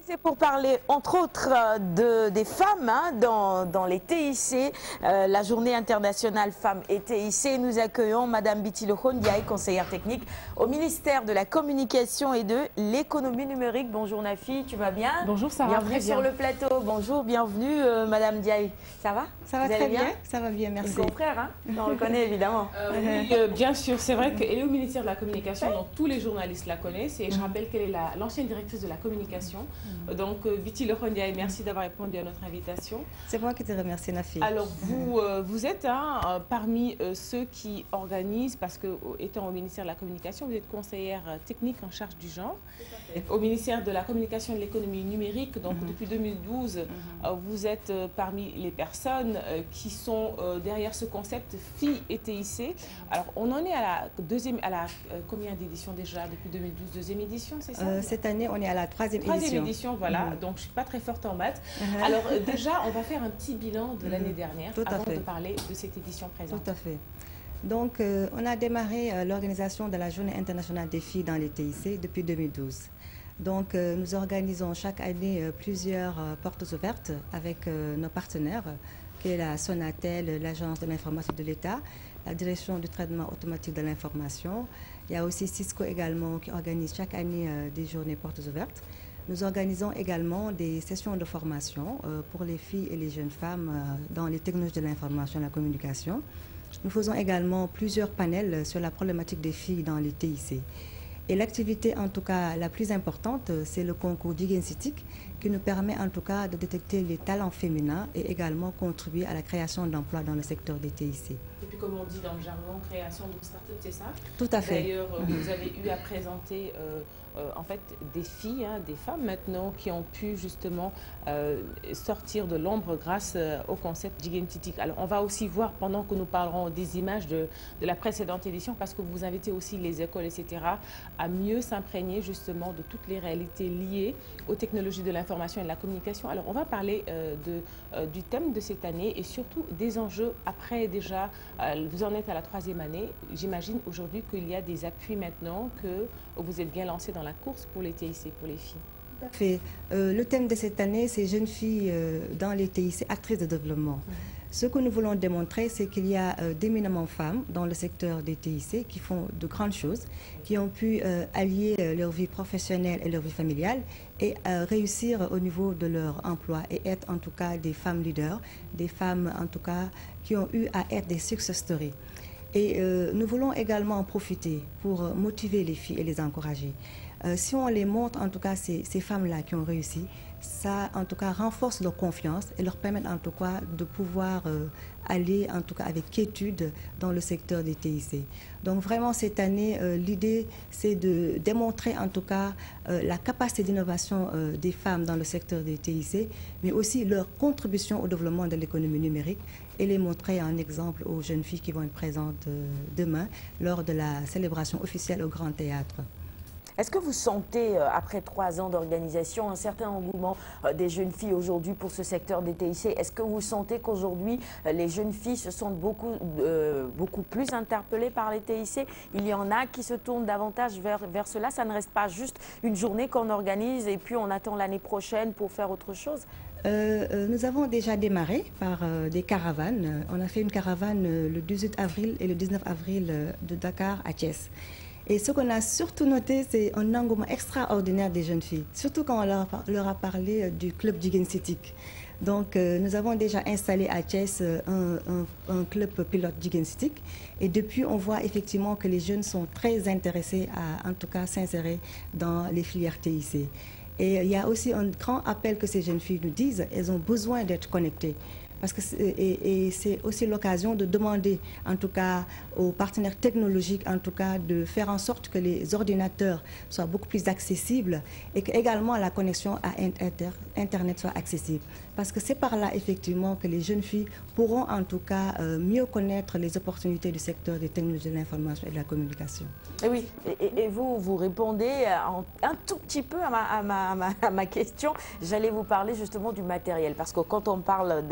C'est pour parler, entre autres, des femmes dans les TIC, la journée internationale femmes et TIC. Nous accueillons Madame Biti Ndiaye, conseillère technique au ministère de la Communication et de l'économie numérique. Bonjour Nafi, tu vas bien? Bonjour Sarah, bienvenue sur le plateau. Bonjour, bienvenue Madame Ndiaye. Ça va? Ça va très bien? Ça va bien, merci. Mon frère, hein? On le connaît évidemment. Oui, bien sûr, c'est vrai qu'elle est au ministère de la Communication, donc tous les journalistes la connaissent. Et je rappelle qu'elle est l'ancienne directrice de la communication. Donc Biti Ndiaye, merci d'avoir répondu à notre invitation. C'est moi qui te remercie, Nafi. Alors vous êtes parmi ceux qui organisent, parce que étant au ministère de la Communication, vous êtes conseillère technique en charge du genre. Au ministère de la Communication et de l'économie numérique, donc depuis 2012, vous êtes parmi les personnes qui sont derrière ce concept filles et TIC. Alors on en est à la combien d'éditions déjà depuis 2012? Deuxième édition, c'est ça? Cette année, on est à la troisième édition. Voilà, donc je ne suis pas très forte en maths. Alors déjà, on va faire un petit bilan de l'année dernière avant de parler de cette édition présente. Tout à fait. Donc, on a démarré l'organisation de la Journée internationale des filles dans les TIC depuis 2012. Donc, nous organisons chaque année plusieurs portes ouvertes avec nos partenaires, qui est la Sonatel, l'Agence de l'information de l'État, la Direction du traitement automatique de l'information. Il y a aussi Cisco également qui organise chaque année des journées portes ouvertes. Nous organisons également des sessions de formation pour les filles et les jeunes femmes dans les technologies de l'information et de la communication. Nous faisons également plusieurs panels sur la problématique des filles dans les TIC. Et l'activité, en tout cas, la plus importante, c'est le concours Jigensitik, qui nous permet en tout cas de détecter les talents féminins et également contribuer à la création d'emplois dans le secteur des TIC. Et puis, comme on dit dans le jargon, création de start-up, c'est ça? Tout à fait. D'ailleurs, vous avez eu à présenter en fait des filles, des femmes maintenant qui ont pu justement sortir de l'ombre grâce au concept Jigensitik. Alors, on va aussi voir pendant que nous parlerons des images de la précédente édition, parce que vous invitez aussi les écoles, etc., à mieux s'imprégner justement de toutes les réalités liées aux technologies de l'information et de la communication. Alors, on va parler du thème de cette année et surtout des enjeux après déjà. Vous en êtes à la troisième année. J'imagine aujourd'hui qu'il y a des appuis maintenant, que vous êtes bien lancé dans la course pour les TIC, pour les filles. Tout à fait. Le thème de cette année, c'est jeunes filles dans les TIC, actrices de développement. Ce que nous voulons démontrer, c'est qu'il y a d'éminemment femmes dans le secteur des TIC qui font de grandes choses, qui ont pu allier leur vie professionnelle et leur vie familiale et réussir au niveau de leur emploi et être en tout cas des femmes leaders, des femmes en tout cas qui ont eu à être des success stories. Et nous voulons également en profiter pour motiver les filles et les encourager. Si on les montre en tout cas ces femmes-là qui ont réussi, ça en tout cas renforce leur confiance et leur permet en tout cas de pouvoir aller en tout cas avec quiétude dans le secteur des TIC. Donc vraiment cette année, l'idée c'est de démontrer en tout cas la capacité d'innovation des femmes dans le secteur des TIC, mais aussi leur contribution au développement de l'économie numérique et les montrer en exemple aux jeunes filles qui vont être présentes demain lors de la célébration officielle au Grand Théâtre. Est-ce que vous sentez, après 3 ans d'organisation, un certain engouement des jeunes filles aujourd'hui pour ce secteur des TIC? Est-ce que vous sentez qu'aujourd'hui, les jeunes filles se sentent beaucoup plus interpellées par les TIC? Il y en a qui se tournent davantage vers cela. Ça ne reste pas juste une journée qu'on organise et puis on attend l'année prochaine pour faire autre chose? Nous avons déjà démarré par des caravanes. On a fait une caravane le 18 avril et le 19 avril de Dakar à Thiès. Et ce qu'on a surtout noté, c'est un engouement extraordinaire des jeunes filles, surtout quand on leur a parlé du club Jigensitik. Donc, nous avons déjà installé à Thiès un club pilote Jigensitik. Et depuis, on voit effectivement que les jeunes sont très intéressés à, en tout cas, s'insérer dans les filières TIC. Et il y a aussi un grand appel que ces jeunes filles nous disent, elles ont besoin d'être connectées. Parce que c'est aussi l'occasion de demander, en tout cas, aux partenaires technologiques, en tout cas, de faire en sorte que les ordinateurs soient beaucoup plus accessibles et que également la connexion à Internet soit accessible. Parce que c'est par là, effectivement, que les jeunes filles pourront, en tout cas, mieux connaître les opportunités du secteur des technologies de l'information et de la communication. Et oui, et vous répondez un tout petit peu à ma question. J'allais vous parler justement du matériel, parce que quand on parle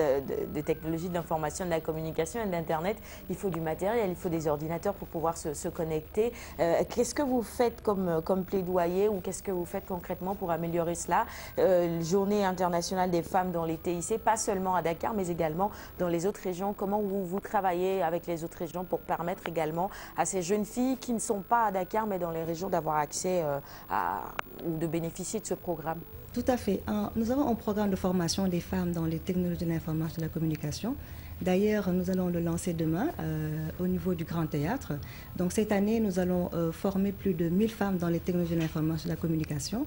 des technologies de l'information, de la communication et d'Internet, il faut du matériel, il faut des ordinateurs pour pouvoir se connecter. Qu'est-ce que vous faites comme plaidoyer ou qu'est-ce que vous faites concrètement pour améliorer cela? Journée internationale des femmes dans les TIC, pas seulement à Dakar, mais également dans les autres régions. Comment vous travaillez avec les autres régions pour permettre également à ces jeunes filles qui ne sont pas à Dakar, mais dans les régions, d'avoir accès ou de bénéficier de ce programme? Tout à fait. Nous avons un programme de formation des femmes dans les technologies de l'information et de la communication. D'ailleurs, nous allons le lancer demain au niveau du Grand Théâtre. Donc cette année, nous allons former plus de 1000 femmes dans les technologies de l'information et de la communication.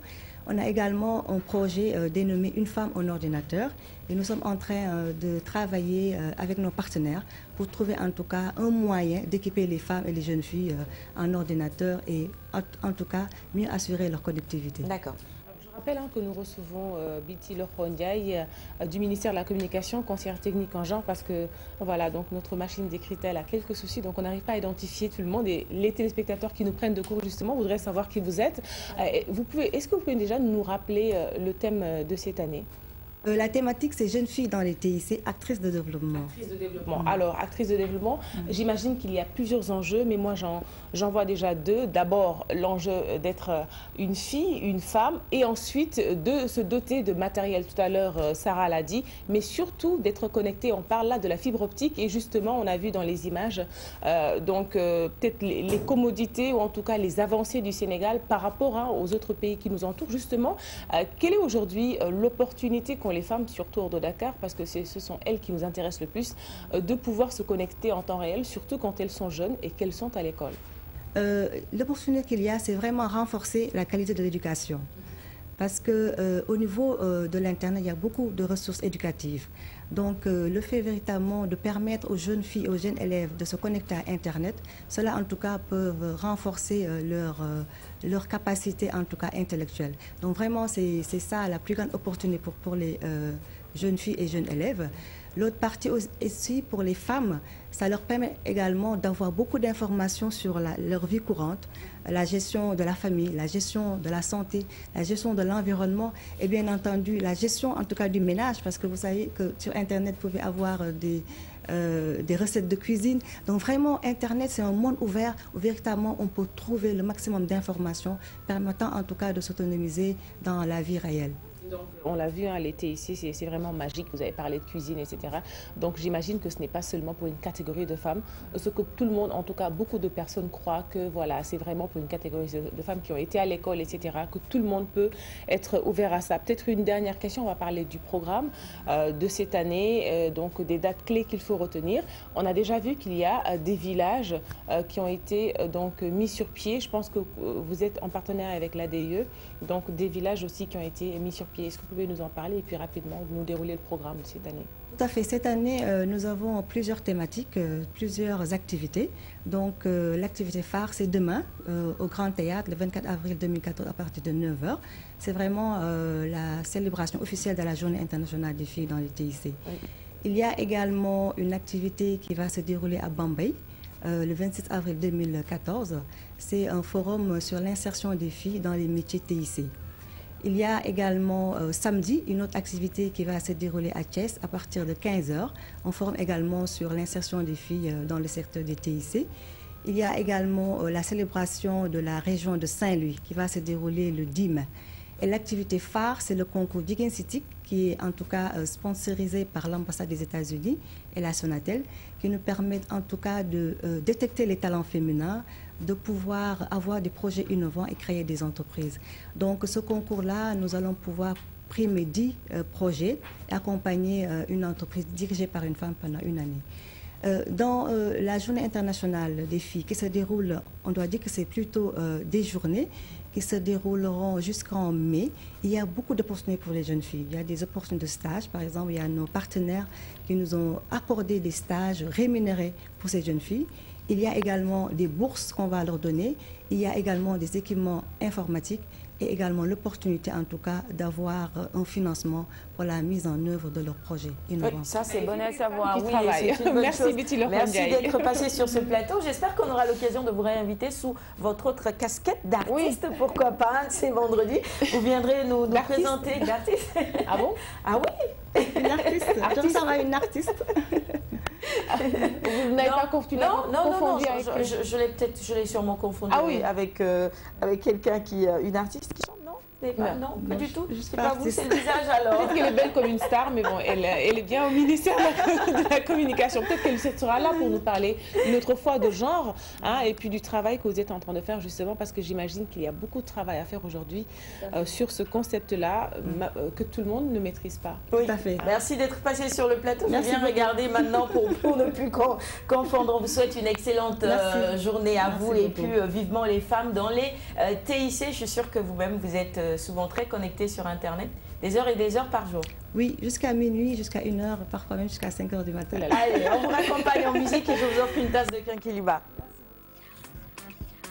On a également un projet dénommé Une femme en ordinateur. Et nous sommes en train de travailler avec nos partenaires pour trouver en tout cas un moyen d'équiper les femmes et les jeunes filles en ordinateur et en tout cas mieux assurer leur connectivité. D'accord. Je rappelle que nous recevons Biti Lorhondiaï du ministère de la Communication, conseillère technique en genre, parce que voilà, donc notre machine d'écritel a quelques soucis, donc on n'arrive pas à identifier tout le monde et les téléspectateurs qui nous prennent de court justement voudraient savoir qui vous êtes. Est-ce que vous pouvez déjà nous rappeler le thème de cette année? La thématique, c'est jeunes filles dans les TIC, actrices de développement. Actrices de développement. Alors, actrices de développement, j'imagine qu'il y a plusieurs enjeux, mais moi j'en vois déjà deux. D'abord, l'enjeu d'être une fille, une femme, et ensuite de se doter de matériel. Tout à l'heure, Sarah l'a dit, mais surtout d'être connecté. On parle là de la fibre optique, et justement, on a vu dans les images, peut-être les commodités, ou en tout cas les avancées du Sénégal par rapport aux autres pays qui nous entourent. Justement, quelle est aujourd'hui l'opportunité qu'ont les femmes, surtout hors de Dakar, parce que ce sont elles qui nous intéressent le plus, de pouvoir se connecter en temps réel, surtout quand elles sont jeunes et qu'elles sont à l'école? L'opportunité qu'il y a, c'est vraiment renforcer la qualité de l'éducation. Parce qu'au niveau de l'Internet, il y a beaucoup de ressources éducatives. Donc, le fait véritablement de permettre aux jeunes filles, aux jeunes élèves de se connecter à Internet, cela en tout cas peut renforcer leur capacité, en tout cas intellectuelle. Donc, vraiment, c'est ça la plus grande opportunité pour les jeunes filles et jeunes élèves. L'autre partie aussi, pour les femmes, ça leur permet également d'avoir beaucoup d'informations sur leur vie courante, la gestion de la famille, la gestion de la santé, la gestion de l'environnement et bien entendu la gestion en tout cas du ménage, parce que vous savez que sur Internet, vous pouvez avoir des recettes de cuisine. Donc vraiment, Internet, c'est un monde ouvert où véritablement on peut trouver le maximum d'informations permettant en tout cas de s'autonomiser dans la vie réelle. Donc, on l'a vu, l'été ici, c'est vraiment magique. Vous avez parlé de cuisine, etc. Donc, j'imagine que ce n'est pas seulement pour une catégorie de femmes. Ce que tout le monde, en tout cas, beaucoup de personnes croient que voilà, c'est vraiment pour une catégorie de femmes qui ont été à l'école, etc. Que tout le monde peut être ouvert à ça. Peut-être une dernière question. On va parler du programme de cette année, donc des dates clés qu'il faut retenir. On a déjà vu qu'il y a des villages qui ont été donc mis sur pied. Je pense que vous êtes en partenariat avec l'ADIE, donc des villages aussi qui ont été mis sur pied. Est-ce que vous pouvez nous en parler et puis rapidement nous dérouler le programme de cette année? Tout à fait. Cette année, nous avons plusieurs thématiques, plusieurs activités. Donc, l'activité phare, c'est demain au Grand Théâtre, le 24 avril 2014 à partir de 9 h. C'est vraiment la célébration officielle de la Journée internationale des filles dans les TIC. Oui. Il y a également une activité qui va se dérouler à Bambey. Le 26 avril 2014, c'est un forum sur l'insertion des filles dans les métiers TIC. Il y a également samedi une autre activité qui va se dérouler à Thiès à partir de 15 h. On forme également sur l'insertion des filles dans le secteur des TIC. Il y a également la célébration de la région de Saint-Louis qui va se dérouler le 10 mai. Et l'activité phare, c'est le concours Jigéen Citik qui est en tout cas sponsorisé par l'ambassade des États-Unis et la Sonatel, qui nous permettent en tout cas de détecter les talents féminins, de pouvoir avoir des projets innovants et créer des entreprises. Donc ce concours-là, nous allons pouvoir primer 10 projets et accompagner une entreprise dirigée par une femme pendant une année. Dans la journée internationale des filles qui se déroule, on doit dire que c'est plutôt des journées qui se dérouleront jusqu'en mai. Il y a beaucoup d'opportunités pour les jeunes filles. Il y a des opportunités de stage. Par exemple, il y a nos partenaires qui nous ont accordé des stages rémunérés pour ces jeunes filles. Il y a également des bourses qu'on va leur donner. Il y a également des équipements informatiques et également l'opportunité en tout cas d'avoir un financement pour la mise en œuvre de leurs projets innovants. Oui, ça c'est bon à savoir. Oui, c'est une bonne chose. Merci d'être passé sur ce plateau. J'espère qu'on aura l'occasion de vous réinviter sous votre autre casquette d'artiste. Pourquoi pas, c'est vendredi. Vous viendrez nous présenter d'artiste. Ah bon? Ah oui, une artiste. Je serai une artiste. Vous n'avez pas confondu avec... Je l'ai sûrement confondu avec quelqu'un une artiste qui chante, non? Non, pas du tout. C'est pas vous, c'est le visage alors. Peut-être qu'elle est belle comme une star, mais bon, elle est bien au ministère de la Communication. Peut-être qu'elle sera là pour nous parler une autre fois de genre, hein, et puis du travail que vous êtes en train de faire justement, parce que j'imagine qu'il y a beaucoup de travail à faire aujourd'hui sur ce concept-là que tout le monde ne maîtrise pas. Oui, tout à fait. Merci d'être passé sur le plateau. Je viens regarder maintenant pour ne plus confondre. On vous souhaite une excellente journée à vous et puis vivement les femmes dans les TIC. Je suis sûre que vous-même, vous êtes souvent très connectés sur Internet, des heures et des heures par jour. Oui, jusqu'à minuit, jusqu'à 1h, parfois même jusqu'à 5h du matin. Allez, on vous raccompagne en musique et je vous offre une tasse de quinquilibre.